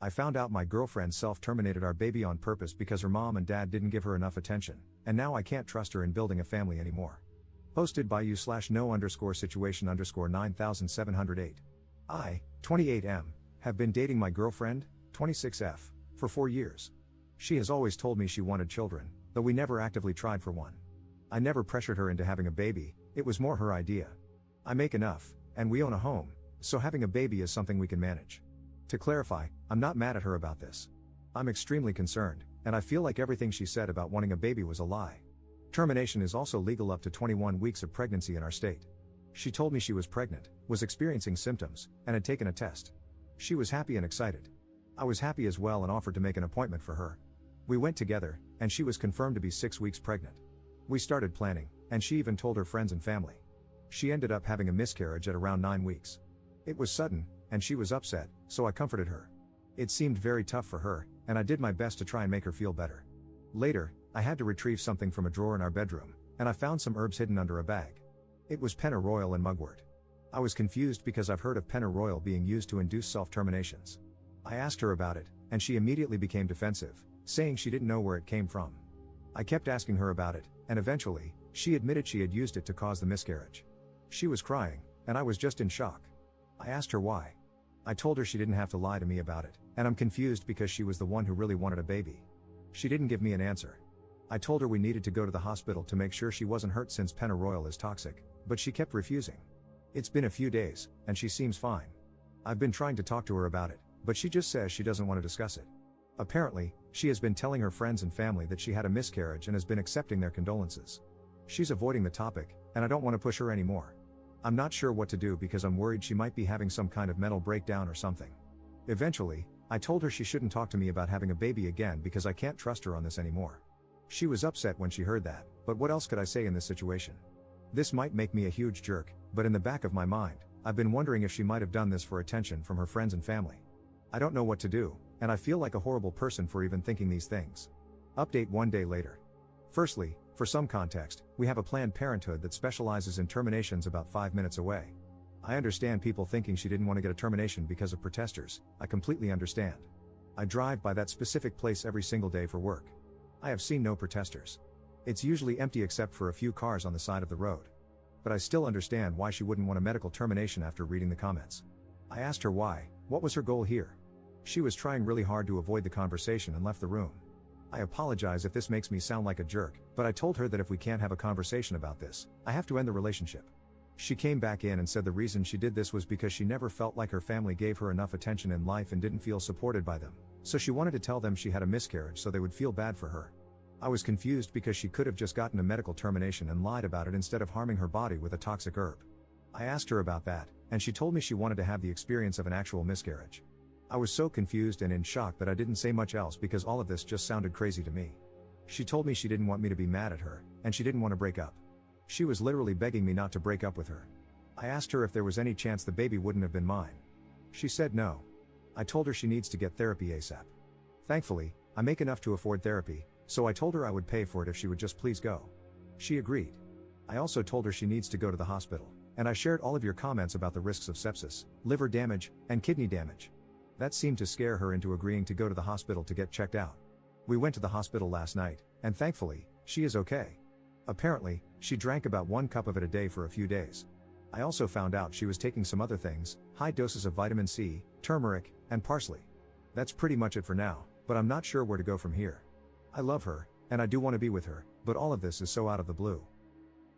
I found out my girlfriend self-terminated our baby on purpose because her mom and dad didn't give her enough attention, and now I can't trust her in building a family anymore. Posted by you/no_situation_9708. I, 28M, have been dating my girlfriend, 26F, for 4 years. She has always told me she wanted children, though we never actively tried for one. I never pressured her into having a baby, it was more her idea. I make enough, and we own a home, so having a baby is something we can manage. To clarify, I'm not mad at her about this. I'm extremely concerned, and I feel like everything she said about wanting a baby was a lie. Termination is also legal up to 21 weeks of pregnancy in our state. She told me she was pregnant, was experiencing symptoms, and had taken a test. She was happy and excited. I was happy as well and offered to make an appointment for her. We went together, and she was confirmed to be 6 weeks pregnant. We started planning, and she even told her friends and family. She ended up having a miscarriage at around 9 weeks. It was sudden, and she was upset, so I comforted her. It seemed very tough for her, and I did my best to try and make her feel better. Later, I had to retrieve something from a drawer in our bedroom, and I found some herbs hidden under a bag. It was pennyroyal and mugwort. I was confused because I've heard of pennyroyal being used to induce self-terminations. I asked her about it, and she immediately became defensive, saying she didn't know where it came from. I kept asking her about it, and eventually, she admitted she had used it to cause the miscarriage. She was crying, and I was just in shock. I asked her why. I told her she didn't have to lie to me about it, and I'm confused because she was the one who really wanted a baby. She didn't give me an answer. I told her we needed to go to the hospital to make sure she wasn't hurt since pennyroyal is toxic, but she kept refusing. It's been a few days, and she seems fine. I've been trying to talk to her about it, but she just says she doesn't want to discuss it. Apparently, she has been telling her friends and family that she had a miscarriage and has been accepting their condolences. She's avoiding the topic, and I don't want to push her anymore. I'm not sure what to do because I'm worried she might be having some kind of mental breakdown or something. Eventually, I told her she shouldn't talk to me about having a baby again because I can't trust her on this anymore. She was upset when she heard that, but what else could I say in this situation? This might make me a huge jerk, but in the back of my mind, I've been wondering if she might have done this for attention from her friends and family. I don't know what to do, and I feel like a horrible person for even thinking these things. Update 1 day later. Firstly, for some context, we have a Planned Parenthood that specializes in terminations about 5 minutes away. I understand people thinking she didn't want to get a termination because of protesters. I completely understand. I drive by that specific place every single day for work. I have seen no protesters. It's usually empty except for a few cars on the side of the road. But I still understand why she wouldn't want a medical termination after reading the comments. I asked her why, what was her goal here? She was trying really hard to avoid the conversation and left the room. I apologize if this makes me sound like a jerk, but I told her that if we can't have a conversation about this, I have to end the relationship. She came back in and said the reason she did this was because she never felt like her family gave her enough attention in life and didn't feel supported by them, so she wanted to tell them she had a miscarriage so they would feel bad for her. I was confused because she could have just gotten a medical termination and lied about it instead of harming her body with a toxic herb. I asked her about that, and she told me she wanted to have the experience of an actual miscarriage. I was so confused and in shock that I didn't say much else because all of this just sounded crazy to me. She told me she didn't want me to be mad at her, and she didn't want to break up. She was literally begging me not to break up with her. I asked her if there was any chance the baby wouldn't have been mine. She said no. I told her she needs to get therapy ASAP. Thankfully, I make enough to afford therapy, so I told her I would pay for it if she would just please go. She agreed. I also told her she needs to go to the hospital, and I shared all of your comments about the risks of sepsis, liver damage, and kidney damage. That seemed to scare her into agreeing to go to the hospital to get checked out. We went to the hospital last night, and thankfully, she is okay. Apparently, she drank about 1 cup of it a day for a few days. I also found out she was taking some other things, high doses of vitamin C, turmeric, and parsley. That's pretty much it for now, but I'm not sure where to go from here. I love her, and I do want to be with her, but all of this is so out of the blue.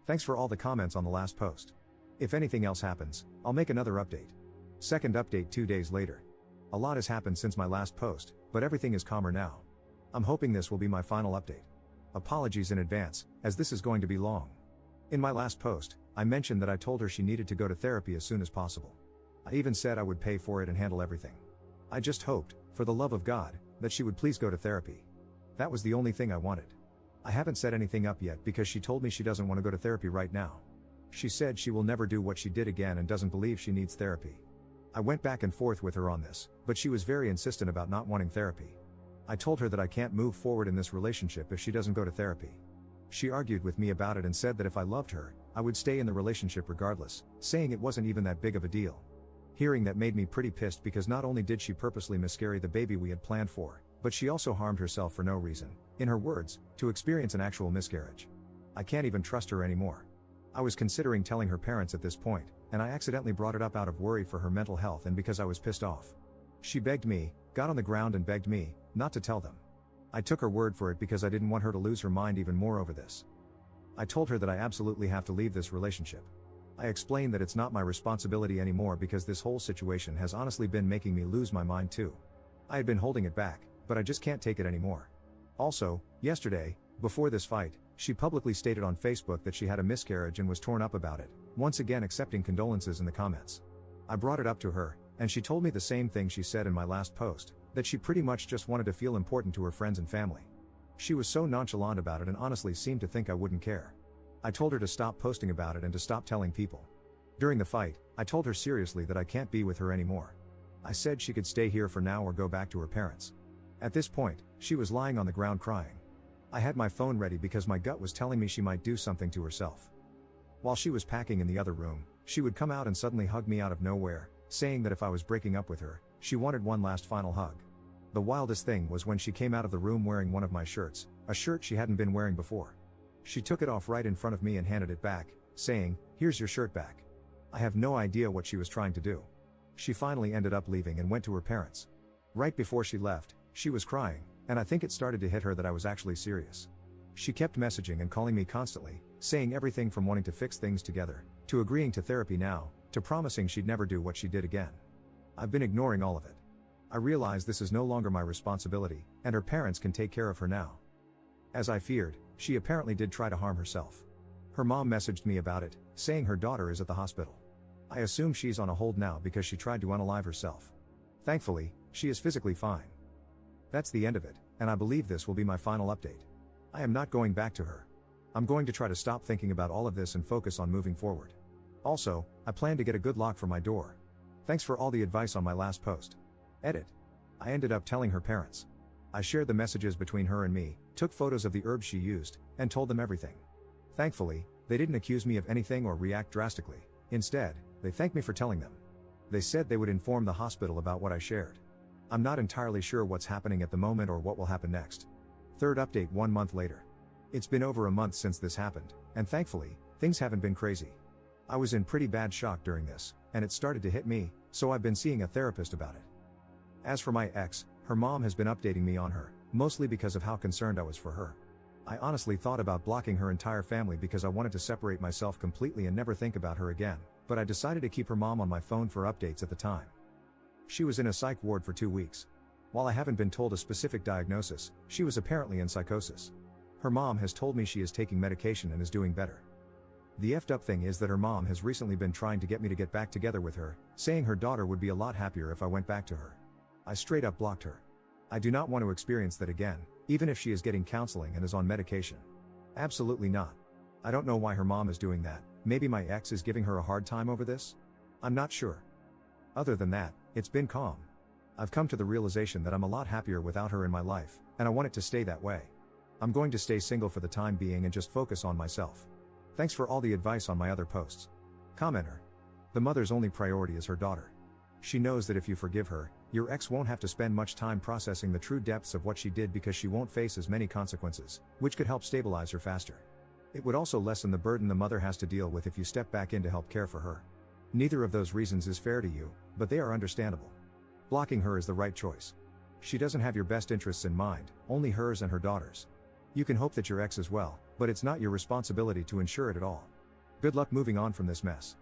Thanks for all the comments on the last post. If anything else happens, I'll make another update. Second update 2 days later. A lot has happened since my last post, but everything is calmer now. I'm hoping this will be my final update. Apologies in advance, as this is going to be long. In my last post, I mentioned that I told her she needed to go to therapy as soon as possible. I even said I would pay for it and handle everything. I just hoped, for the love of God, that she would please go to therapy. That was the only thing I wanted. I haven't set anything up yet because she told me she doesn't want to go to therapy right now. She said she will never do what she did again and doesn't believe she needs therapy. I went back and forth with her on this, but she was very insistent about not wanting therapy. I told her that I can't move forward in this relationship if she doesn't go to therapy. She argued with me about it and said that if I loved her, I would stay in the relationship regardless, saying it wasn't even that big of a deal. Hearing that made me pretty pissed because not only did she purposely miscarry the baby we had planned for, but she also harmed herself for no reason, in her words, to experience an actual miscarriage. I can't even trust her anymore. I was considering telling her parents at this point, and I accidentally brought it up out of worry for her mental health and because I was pissed off. She begged me, got on the ground and begged me, not to tell them. I took her word for it because I didn't want her to lose her mind even more over this. I told her that I absolutely have to leave this relationship. I explained that it's not my responsibility anymore because this whole situation has honestly been making me lose my mind too. I had been holding it back, but I just can't take it anymore. Also, yesterday, before this fight, she publicly stated on Facebook that she had a miscarriage and was torn up about it, once again accepting condolences in the comments. I brought it up to her, and she told me the same thing she said in my last post, that she pretty much just wanted to feel important to her friends and family. She was so nonchalant about it and honestly seemed to think I wouldn't care. I told her to stop posting about it and to stop telling people. During the fight, I told her seriously that I can't be with her anymore. I said she could stay here for now or go back to her parents. At this point, she was lying on the ground crying. I had my phone ready because my gut was telling me she might do something to herself. While she was packing in the other room, she would come out and suddenly hug me out of nowhere, saying that if I was breaking up with her, she wanted one last final hug. The wildest thing was when she came out of the room wearing one of my shirts, a shirt she hadn't been wearing before. She took it off right in front of me and handed it back, saying, "Here's your shirt back." I have no idea what she was trying to do. She finally ended up leaving and went to her parents. Right before she left, she was crying, and I think it started to hit her that I was actually serious. She kept messaging and calling me constantly, saying everything from wanting to fix things together, to agreeing to therapy now, to promising she'd never do what she did again. I've been ignoring all of it. I realize this is no longer my responsibility, and her parents can take care of her now. As I feared, she apparently did try to harm herself. Her mom messaged me about it, saying her daughter is at the hospital. I assume she's on a hold now because she tried to unalive herself. Thankfully, she is physically fine. That's the end of it, and I believe this will be my final update. I am not going back to her. I'm going to try to stop thinking about all of this and focus on moving forward. Also, I plan to get a good lock for my door. Thanks for all the advice on my last post. Edit. I ended up telling her parents. I shared the messages between her and me, took photos of the herbs she used, and told them everything. Thankfully, they didn't accuse me of anything or react drastically. Instead, they thanked me for telling them. They said they would inform the hospital about what I shared. I'm not entirely sure what's happening at the moment or what will happen next. Third update 1 month later. It's been over a month since this happened, and thankfully, things haven't been crazy. I was in pretty bad shock during this, and it started to hit me, so I've been seeing a therapist about it. As for my ex, her mom has been updating me on her, mostly because of how concerned I was for her. I honestly thought about blocking her entire family because I wanted to separate myself completely and never think about her again, but I decided to keep her mom on my phone for updates at the time. She was in a psych ward for 2 weeks. While I haven't been told a specific diagnosis, she was apparently in psychosis. Her mom has told me she is taking medication and is doing better. The effed up thing is that her mom has recently been trying to get me to get back together with her, saying her daughter would be a lot happier if I went back to her. I straight up blocked her. I do not want to experience that again, even if she is getting counseling and is on medication. Absolutely not. I don't know why her mom is doing that. Maybe my ex is giving her a hard time over this? I'm not sure. Other than that, it's been calm. I've come to the realization that I'm a lot happier without her in my life, and I want it to stay that way. I'm going to stay single for the time being and just focus on myself. Thanks for all the advice on my other posts. Commenter. The mother's only priority is her daughter. She knows that if you forgive her, your ex won't have to spend much time processing the true depths of what she did because she won't face as many consequences, which could help stabilize her faster. It would also lessen the burden the mother has to deal with if you step back in to help care for her. Neither of those reasons is fair to you, but they are understandable. Blocking her is the right choice. She doesn't have your best interests in mind, only hers and her daughter's. You can hope that your ex is well, but it's not your responsibility to ensure it at all. Good luck moving on from this mess.